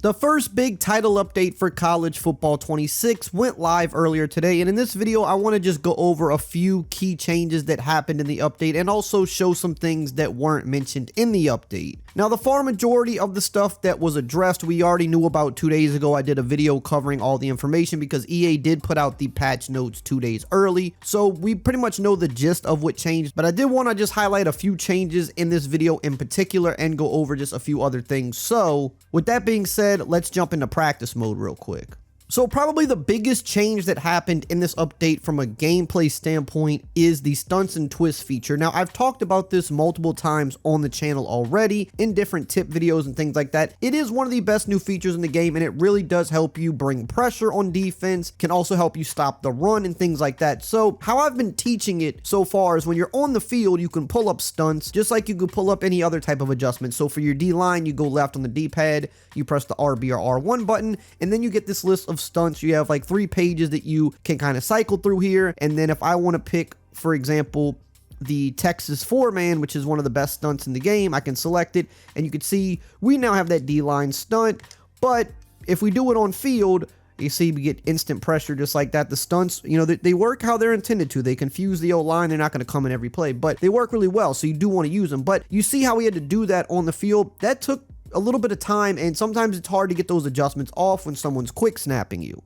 The first big title update for College Football 26 went live earlier today, and in this video I want to just go over a few key changes that happened in the update and also show some things that weren't mentioned in the update. Now, the far majority of the stuff that was addressed we already knew about 2 days ago. I did a video covering all the information because EA did put out the patch notes 2 days early, so we pretty much know the gist of what changed, but I did want to just highlight a few changes in this video in particular and go over just a few other things. So with that being said, let's jump into practice mode real quick. So probably the biggest change that happened in this update from a gameplay standpoint is the stunts and twists feature. Now, I've talked about this multiple times on the channel already in different tip videos and things like that. It is one of the best new features in the game, and it really does help you bring pressure on defense, can also help you stop the run and things like that. So how I've been teaching it so far is when you're on the field, you can pull up stunts just like you could pull up any other type of adjustment. So for your D-line, you go left on the D-pad, you press the RB or R1 button, and then you get this list of stunts. You have like 3 pages that you can kind of cycle through here. And then if I want to pick, for example, the Texas 4-man, which is one of the best stunts in the game, I can select it, and you can see we now have that D-line stunt. But if we do it on field, you see we get instant pressure just like that. The stunts, you know, they work how they're intended to. They confuse the O-line. They're not going to come in every play, but they work really well, so you do want to use them. But you see how we had to do that on the field. That took a little bit of time, and sometimes it's hard to get those adjustments off when someone's quick snapping you.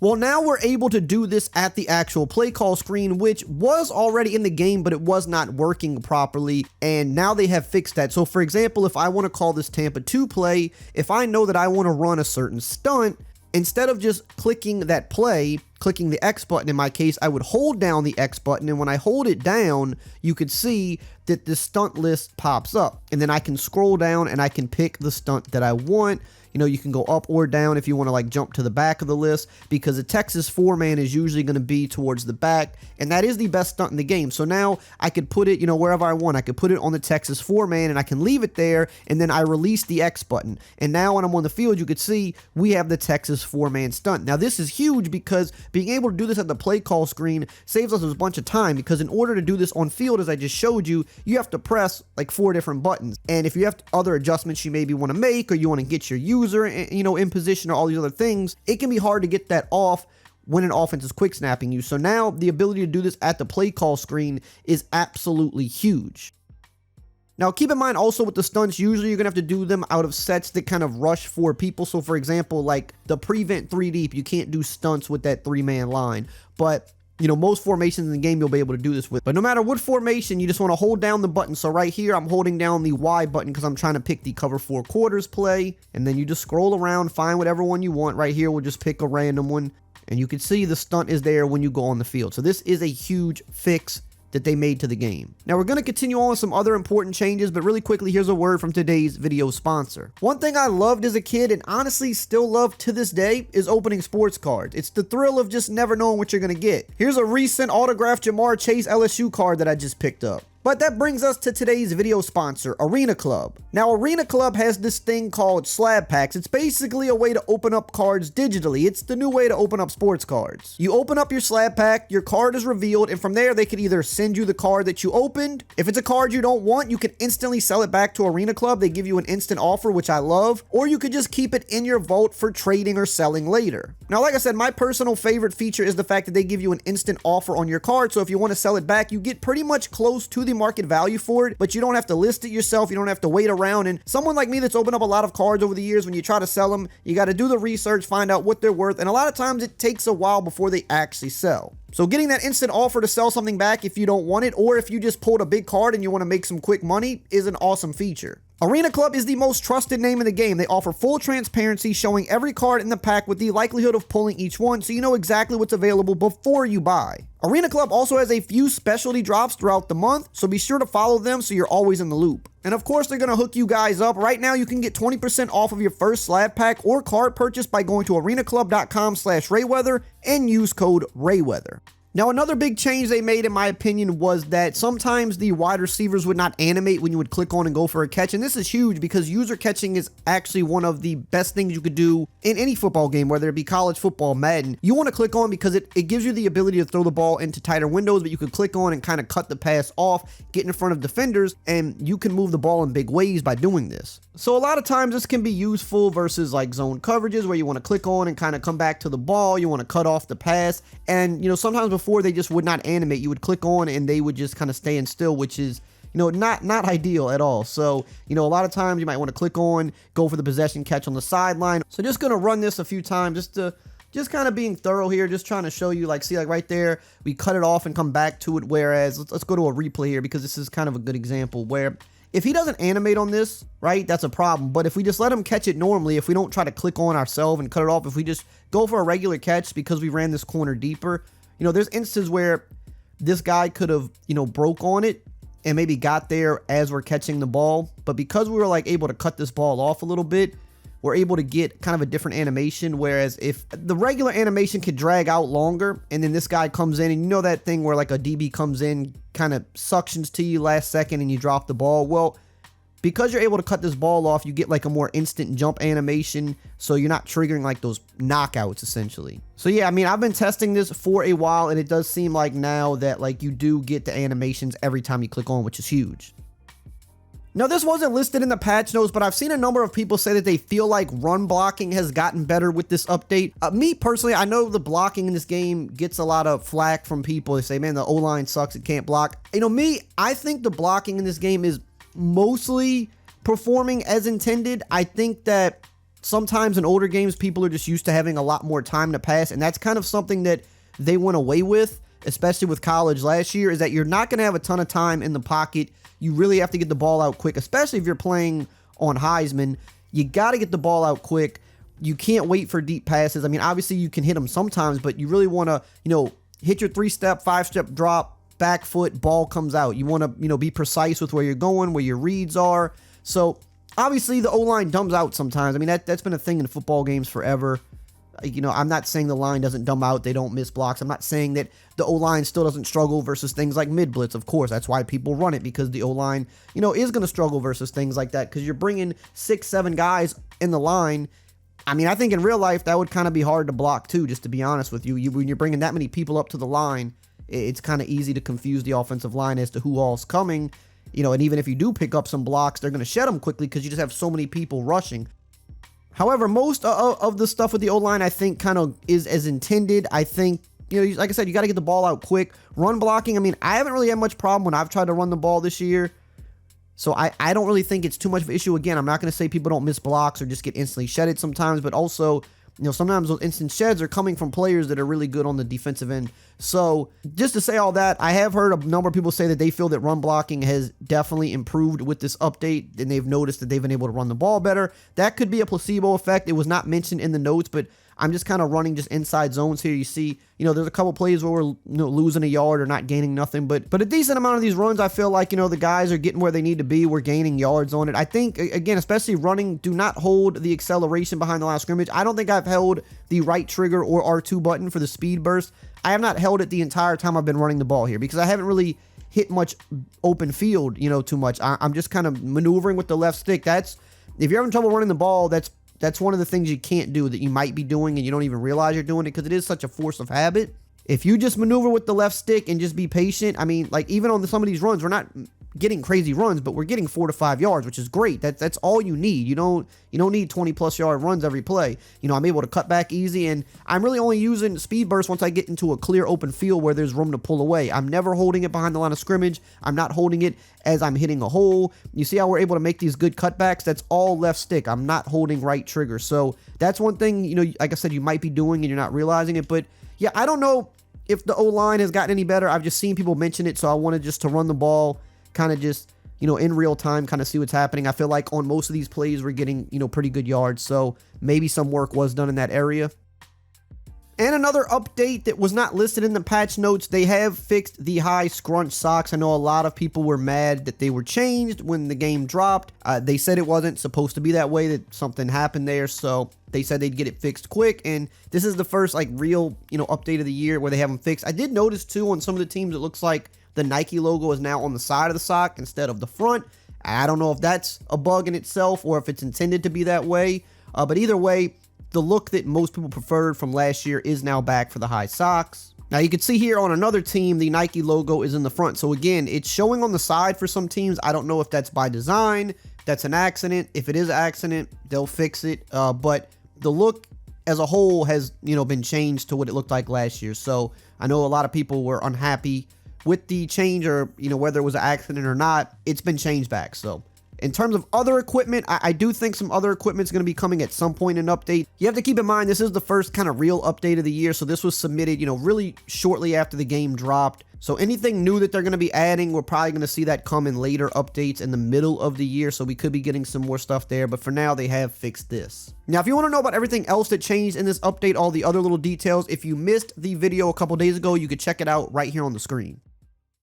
Well, now we're able to do this at the actual play call screen, which was already in the game, but it was not working properly, and now they have fixed that. So for example, if I want to call this Tampa 2 play, if I know that I want to run a certain stunt, instead of just clicking that play, clicking the X button in my case, I would hold down the X button, and when I hold it down, you could see that the stunt list pops up, and then I can scroll down and I can pick the stunt that I want. You know, you can go up or down if you want to like jump to the back of the list, because the Texas 4-man is usually going to be towards the back, and that is the best stunt in the game. So now I could put it, you know, wherever I want. I could put it on the Texas 4-man, and I can leave it there, and then I release the X button. And now when I'm on the field, you could see we have the Texas 4-man stunt. Now this is huge because being able to do this at the play call screen saves us a bunch of time, because in order to do this on field, as I just showed you, you have to press like 4 different buttons. And if you have other adjustments you maybe want to make, or you want to get your user, you know, in position, or all these other things, it can be hard to get that off when an offense is quick snapping you. So now the ability to do this at the play call screen is absolutely huge. Now, keep in mind also with the stunts, usually you're going to have to do them out of sets that kind of rush 4 people. So for example, like the prevent 3 deep, you can't do stunts with that 3-man line. But you know, most formations in the game you'll be able to do this with. But no matter what formation, you just want to hold down the button. So right here, I'm holding down the Y button because I'm trying to pick the cover 4 quarters play. And then you just scroll around, find whatever one you want. Right here, we'll just pick a random one. And you can see the stunt is there when you go on the field. So this is a huge fix that they made to the game. Now we're going to continue on with some other important changes, but really quickly, here's a word from today's video sponsor. One thing I loved as a kid, and honestly still love to this day, is opening sports cards. It's the thrill of just never knowing what you're going to get. Here's a recent autographed Jamar Chase LSU card that I just picked up. But that brings us to today's video sponsor, Arena Club. Now, Arena Club has this thing called slab packs. It's basically a way to open up cards digitally. It's the new way to open up sports cards. You open up your slab pack, your card is revealed, and from there, they could either send you the card that you opened. If it's a card you don't want, you can instantly sell it back to Arena Club. They give you an instant offer, which I love, or you could just keep it in your vault for trading or selling later. Now, like I said, my personal favorite feature is the fact that they give you an instant offer on your card, so if you want to sell it back, you get pretty much close to the market value for it, but you don't have to list it yourself. You don't have to wait around. And someone like me that's opened up a lot of cards over the years, when you try to sell them, you got to do the research, find out what they're worth, and a lot of times it takes a while before they actually sell. So getting that instant offer to sell something back if you don't want it, or if you just pulled a big card and you want to make some quick money, is an awesome feature. Arena Club is the most trusted name in the game. They offer full transparency, showing every card in the pack with the likelihood of pulling each one, so you know exactly what's available before you buy. Arena Club also has a few specialty drops throughout the month, so be sure to follow them so you're always in the loop. And of course, they're going to hook you guys up. Right now, you can get 20% off of your first slab pack or card purchase by going to arenaclub.com/RayWeather and use code RayWeather. Now, another big change they made, in my opinion, was that sometimes the wide receivers would not animate when you would click on and go for a catch. And this is huge because user catching is actually one of the best things you could do in any football game, whether it be college football, Madden. You want to click on because it gives you the ability to throw the ball into tighter windows, but you could click on and kind of cut the pass off, get in front of defenders, and you can move the ball in big ways by doing this. So a lot of times this can be useful versus like zone coverages where you want to click on and kind of come back to the ball. You want to cut off the pass. And, sometimes before they just would not animate. You would click on and they would just kind of stand still, which is, not ideal at all. So, a lot of times you might want to click on, go for the possession catch on the sideline. So just going to run this a few times just kind of being thorough here, just trying to show you, see, right there, we cut it off and come back to it. Whereas let's go to a replay here because this is kind of a good example where if he doesn't animate on this, right, that's a problem. But if we just let him catch it normally, if we don't try to click on ourselves and cut it off, if we just go for a regular catch because we ran this corner deeper, there's instances where this guy could have, broke on it and maybe got there as we're catching the ball. But because we were able to cut this ball off a little bit, we're able to get kind of a different animation. Whereas if the regular animation could drag out longer and then this guy comes in and that thing where a DB comes in, kind of suctions to you last second and you drop the ball. Well, because you're able to cut this ball off, you get a more instant jump animation. So you're not triggering those knockouts essentially. So yeah, I've been testing this for a while and it does seem like now that you do get the animations every time you click on, which is huge. Now, this wasn't listed in the patch notes, but I've seen a number of people say that they feel like run blocking has gotten better with this update. Me personally, I know the blocking in this game gets a lot of flack from people. They say, man, the O-line sucks, it can't block. Me, I think the blocking in this game is mostly performing as intended. I think that sometimes in older games, people are just used to having a lot more time to pass, and that's kind of something that they went away with, especially with college last year, is that you're not going to have a ton of time in the pocket. You really have to get the ball out quick, especially if you're playing on Heisman. You got to get the ball out quick. You can't wait for deep passes. Obviously you can hit them sometimes, but you really want to, hit your 3-step, 5-step drop, back foot, ball comes out. You want to, be precise with where you're going, where your reads are. So obviously the O-line dumbs out sometimes. That's been a thing in football games forever. I'm not saying the line doesn't dumb out, they don't miss blocks. I'm not saying that the O-line still doesn't struggle versus things like mid-blitz. Of course, that's why people run it, because the O-line, is going to struggle versus things like that, because you're bringing 6-7 guys in the line. I think in real life, that would kind of be hard to block too, just to be honest with you. When you're bringing that many people up to the line, it's kind of easy to confuse the offensive line as to who all's coming. And even if you do pick up some blocks, they're going to shed them quickly because you just have so many people rushing. However, most of the stuff with the O-line, I think, kind of is as intended. I think, like I said, you got to get the ball out quick. Run blocking, I haven't really had much problem when I've tried to run the ball this year. So I don't really think it's too much of an issue. Again, I'm not going to say people don't miss blocks or just get instantly shedded sometimes, but also, sometimes those instant sheds are coming from players that are really good on the defensive end. So just to say all that, I have heard a number of people say that they feel that run blocking has definitely improved with this update, and they've noticed that they've been able to run the ball better. That could be a placebo effect. It was not mentioned in the notes, but I'm just kind of running just inside zones here. You see, there's a couple plays where we're losing a yard or not gaining nothing, but a decent amount of these runs, I feel like, the guys are getting where they need to be. We're gaining yards on it. I think, again, especially running, do not hold the acceleration behind the line of scrimmage. I don't think I've held the right trigger or R2 button for the speed burst. I have not held it the entire time I've been running the ball here because I haven't really hit much open field, too much. I'm just kind of maneuvering with the left stick. If you're having trouble running the ball, that's one of the things you can't do that you might be doing and you don't even realize you're doing it because it is such a force of habit. If you just maneuver with the left stick and just be patient, even on some of these runs, we're not getting crazy runs, but we're getting 4 to 5 yards, which is great. That's all you need. You don't need 20+ yard runs every play. I'm able to cut back easy, and I'm really only using speed burst once I get into a clear open field where there's room to pull away. I'm never holding it behind the line of scrimmage. I'm not holding it as I'm hitting a hole. You see how we're able to make these good cutbacks? That's all left stick. I'm not holding right trigger. So that's one thing, like I said, you might be doing and you're not realizing it. But yeah, I don't know if the O-line has gotten any better. I've just seen people mention it, so I wanted just to run the ball kind of just, in real time, kind of see what's happening. I feel like on most of these plays, we're getting, pretty good yards. So maybe some work was done in that area. And another update that was not listed in the patch notes, they have fixed the high scrunch socks. I know a lot of people were mad that they were changed when the game dropped. They said it wasn't supposed to be that way, that something happened there, so they said they'd get it fixed quick, and this is the first like real, update of the year where they have them fixed. I did notice too on some of the teams it looks like the Nike logo is now on the side of the sock instead of the front. I don't know if that's a bug in itself or if it's intended to be that way, but either way, the look that most people preferred from last year is now back for the high socks. Now you can see here on another team, the Nike logo is in the front. So again, it's showing on the side for some teams. I don't know if that's by design, that's an accident. If it is an accident, they'll fix it. But the look as a whole has, been changed to what it looked like last year. So I know a lot of people were unhappy with the change, or, whether it was an accident or not, it's been changed back. So in terms of other equipment, I do think some other equipment is going to be coming at some point in update. You have to keep in mind, this is the first kind of real update of the year. So this was submitted, really shortly after the game dropped. So anything new that they're going to be adding, we're probably going to see that come in later updates in the middle of the year. So we could be getting some more stuff there. But for now, they have fixed this. Now, if you want to know about everything else that changed in this update, all the other little details, if you missed the video a couple days ago, you could check it out right here on the screen.